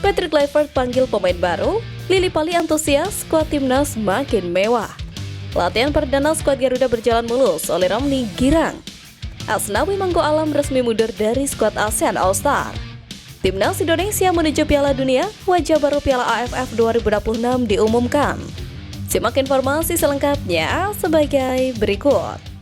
Patrick Kluivert panggil pemain baru, Lily Pali antusias, skuad timnas makin mewah. Latihan perdana skuad Garuda berjalan mulus oleh Romny girang. Asnawi Mangko Alam resmi mundur dari skuad ASEAN All-Star. Timnas Indonesia menuju Piala Dunia, wajah baru Piala AFF 2026 diumumkan. Simak informasi selengkapnya sebagai berikut.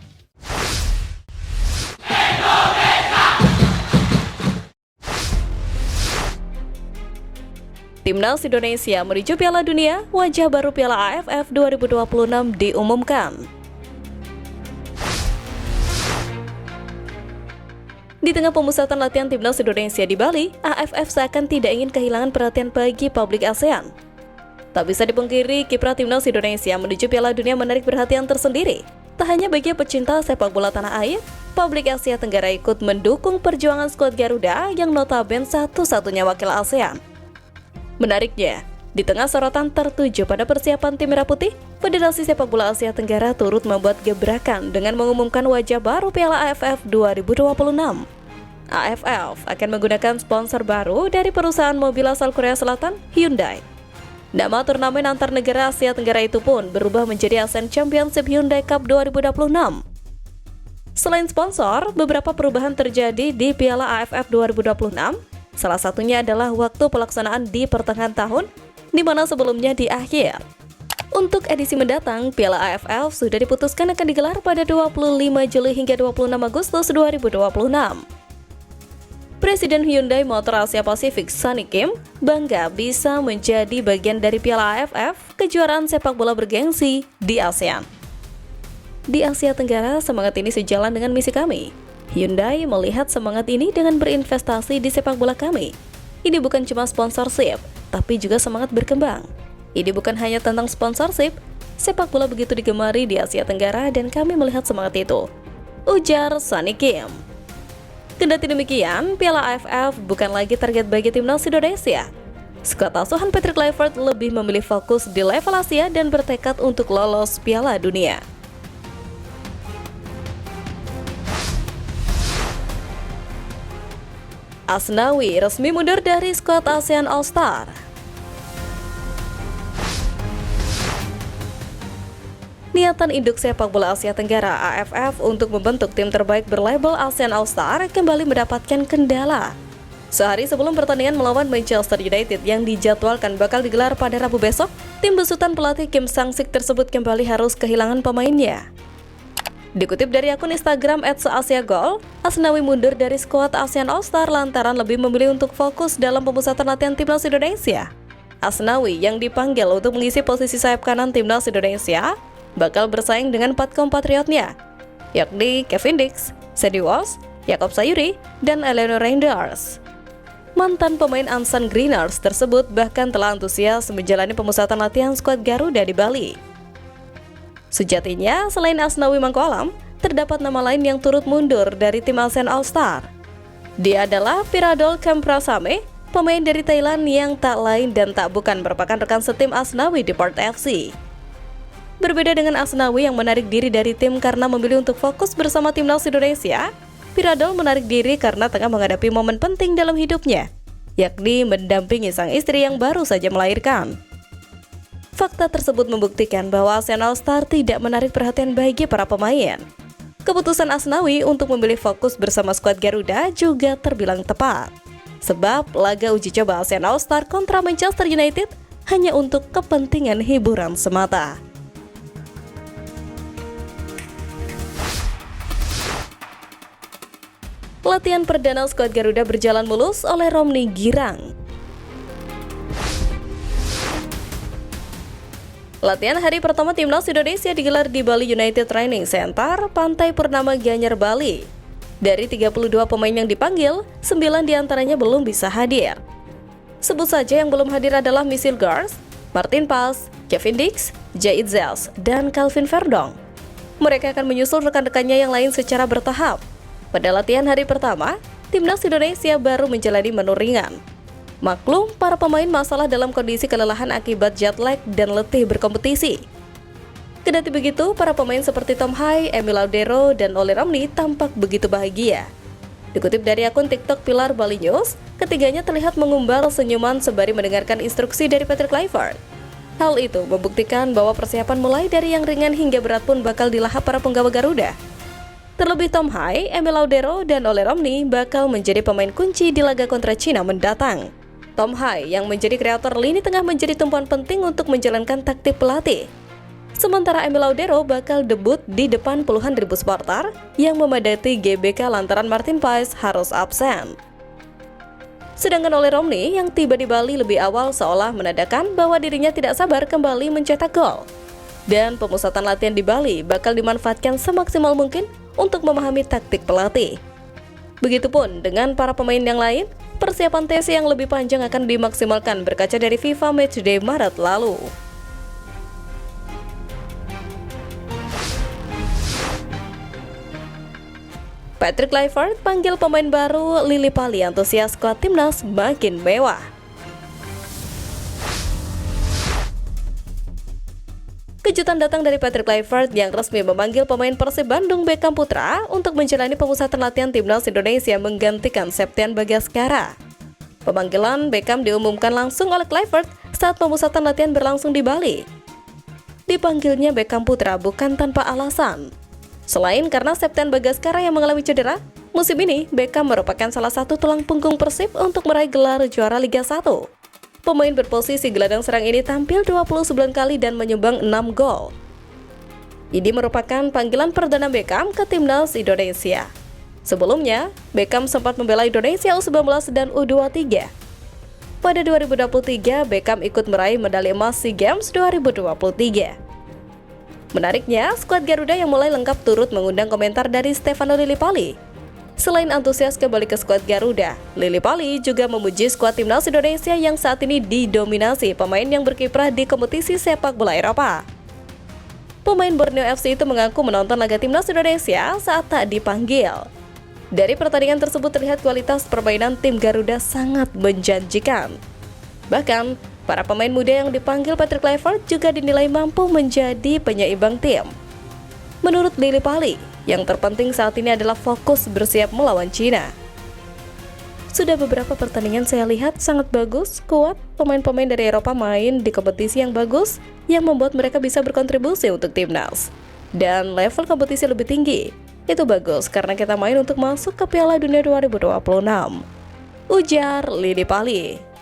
Timnas Indonesia menuju Piala Dunia, wajah baru Piala AFF 2026 diumumkan. Di tengah pemusatan latihan Timnas Indonesia di Bali, AFF seakan tidak ingin kehilangan perhatian bagi publik ASEAN. Tak bisa dipungkiri, kiprah Timnas Indonesia menuju Piala Dunia menarik perhatian tersendiri. Tak hanya bagi pecinta sepak bola tanah air, publik Asia Tenggara ikut mendukung perjuangan skuad Garuda yang notabene satu-satunya wakil ASEAN. Menariknya, di tengah sorotan tertuju pada persiapan tim Merah Putih, Federasi Sepak Bola Asia Tenggara turut membuat gebrakan dengan mengumumkan wajah baru Piala AFF 2026. AFF akan menggunakan sponsor baru dari perusahaan mobil asal Korea Selatan, Hyundai. Nama turnamen antar negara Asia Tenggara itu pun berubah menjadi ASEAN Championship Hyundai Cup 2026. Selain sponsor, beberapa perubahan terjadi di Piala AFF 2026. Salah satunya adalah waktu pelaksanaan di pertengahan tahun, di mana sebelumnya di akhir. Untuk edisi mendatang, Piala AFF sudah diputuskan akan digelar pada 25 Juli hingga 26 Agustus 2026. Presiden Hyundai Motor Asia Pasifik, Sunny Kim, bangga bisa menjadi bagian dari Piala AFF, kejuaraan sepak bola bergengsi di ASEAN. Di Asia Tenggara, semangat ini sejalan dengan misi kami. Hyundai melihat semangat ini dengan berinvestasi di sepak bola kami. Ini bukan cuma sponsorship, tapi juga semangat berkembang. Ini bukan hanya tentang sponsorship, sepak bola begitu digemari di Asia Tenggara dan kami melihat semangat itu, ujar Sunny Kim. Kendati demikian, Piala AFF bukan lagi target bagi timnas Indonesia. Skuad asuhan Patrick Kluivert lebih memilih fokus di level Asia dan bertekad untuk lolos Piala Dunia. Asnawi resmi mundur dari skuad ASEAN All-Star. Niatan induk sepak bola Asia Tenggara AFF untuk membentuk tim terbaik berlabel ASEAN All-Star kembali mendapatkan kendala. Sehari sebelum pertandingan melawan Manchester United yang dijadwalkan bakal digelar pada Rabu besok, tim besutan pelatih Kim Sang-sik tersebut kembali harus kehilangan pemainnya. Dikutip dari akun Instagram @seasiagol, Asnawi mundur dari skuad ASEAN All-Star lantaran lebih memilih untuk fokus dalam pemusatan latihan timnas Indonesia. Asnawi yang dipanggil untuk mengisi posisi sayap kanan timnas Indonesia bakal bersaing dengan 4 kompatriotnya, yakni Kevin Dix, Sandy Walsh, Jakob Sayuri, dan Eleanor Reinders. Mantan pemain Ansan Greeners tersebut bahkan telah antusias menjalani pemusatan latihan skuad Garuda di Bali. Sejatinya, selain Asnawi Mangko Alam, terdapat nama lain yang turut mundur dari tim ASEAN All-Star. Dia adalah Piradol Kamprasame, pemain dari Thailand yang tak lain dan tak bukan merupakan rekan setim Asnawi di Port FC. Berbeda dengan Asnawi yang menarik diri dari tim karena memilih untuk fokus bersama timnas Indonesia, Piradol menarik diri karena tengah menghadapi momen penting dalam hidupnya, yakni mendampingi sang istri yang baru saja melahirkan. Fakta tersebut membuktikan bahwa ASEAN All-Star tidak menarik perhatian bagi para pemain. Keputusan Asnawi untuk memilih fokus bersama skuad Garuda juga terbilang tepat. Sebab laga uji coba ASEAN All-Star kontra Manchester United hanya untuk kepentingan hiburan semata. Latihan perdana skuad Garuda berjalan mulus oleh Romny girang. Latihan hari pertama timnas Indonesia digelar di Bali United Training Center, Pantai Purnama Gianyar, Bali. Dari 32 pemain yang dipanggil, 9 diantaranya belum bisa hadir. Sebut saja yang belum hadir adalah Misil Gars, Martin Paz, Kevin Dix, Jaid Zels, dan Calvin Verdong. Mereka akan menyusul rekan-rekannya yang lain secara bertahap. Pada latihan hari pertama, timnas Indonesia baru menjalani menu ringan. Maklum, para pemain masalah dalam kondisi kelelahan akibat jet lag dan letih berkompetisi. Kendati begitu, para pemain seperti Tom Hai, Emil Laudero, dan Oli Romny tampak begitu bahagia. Dikutip dari akun TikTok Pilar Bali News, ketiganya terlihat mengumbar senyuman sembari mendengarkan instruksi dari Patrick Kluivert. Hal itu membuktikan bahwa persiapan mulai dari yang ringan hingga berat pun bakal dilahap para penggawa Garuda. Terlebih Tom Hai, Emil Laudero, dan Ole Romney bakal menjadi pemain kunci di laga kontra Cina mendatang. Tom Hai yang menjadi kreator lini tengah menjadi tumpuan penting untuk menjalankan taktik pelatih. Sementara Emil Laudero bakal debut di depan puluhan ribu supporter yang memadati GBK lantaran Martin Paes harus absen. Sedangkan Ole Romney yang tiba di Bali lebih awal seolah menandakan bahwa dirinya tidak sabar kembali mencetak gol. Dan pemusatan latihan di Bali bakal dimanfaatkan semaksimal mungkin untuk memahami taktik pelatih. Begitupun dengan para pemain yang lain, persiapan tes yang lebih panjang akan dimaksimalkan berkaca dari FIFA Matchday Maret lalu. Patrick Kluivert panggil pemain baru, Lily Pali antusias skuad timnas makin mewah. Kejutan datang dari Patrick Kluivert yang resmi memanggil pemain Persib Bandung Beckham Putra untuk menjalani pemusatan latihan timnas Indonesia menggantikan Septian Bagaskara. Pemanggilan Beckham diumumkan langsung oleh Kluivert saat pemusatan latihan berlangsung di Bali. Dipanggilnya Beckham Putra bukan tanpa alasan. Selain karena Septian Bagaskara yang mengalami cedera, musim ini Beckham merupakan salah satu tulang punggung Persib untuk meraih gelar juara Liga 1. Pemain berposisi gelandang serang ini tampil 29 kali dan menyumbang 6 gol. Ini merupakan panggilan perdana Beckham ke timnas Indonesia. Sebelumnya, Beckham sempat membela Indonesia U19 dan U23. Pada 2023, Beckham ikut meraih medali emas SEA Games 2023. Menariknya, skuad Garuda yang mulai lengkap turut mengundang komentar dari Stefano Lillipali. Selain antusias kembali ke skuad Garuda, Lillipali juga memuji skuad timnas Indonesia yang saat ini didominasi pemain yang berkiprah di kompetisi sepak bola Eropa. Pemain Borneo FC itu mengaku menonton laga timnas Indonesia saat tak dipanggil. Dari pertandingan tersebut terlihat kualitas permainan tim Garuda sangat menjanjikan. Bahkan, para pemain muda yang dipanggil Patrick Kluivert juga dinilai mampu menjadi penyeimbang tim. Menurut Lillipali, yang terpenting saat ini adalah fokus bersiap melawan Cina. Sudah beberapa pertandingan saya lihat sangat bagus, kuat, pemain-pemain dari Eropa main di kompetisi yang bagus, yang membuat mereka bisa berkontribusi untuk timnas. Dan level kompetisi lebih tinggi. Itu bagus karena kita main untuk masuk ke Piala Dunia 2026. Ujar Lillipali.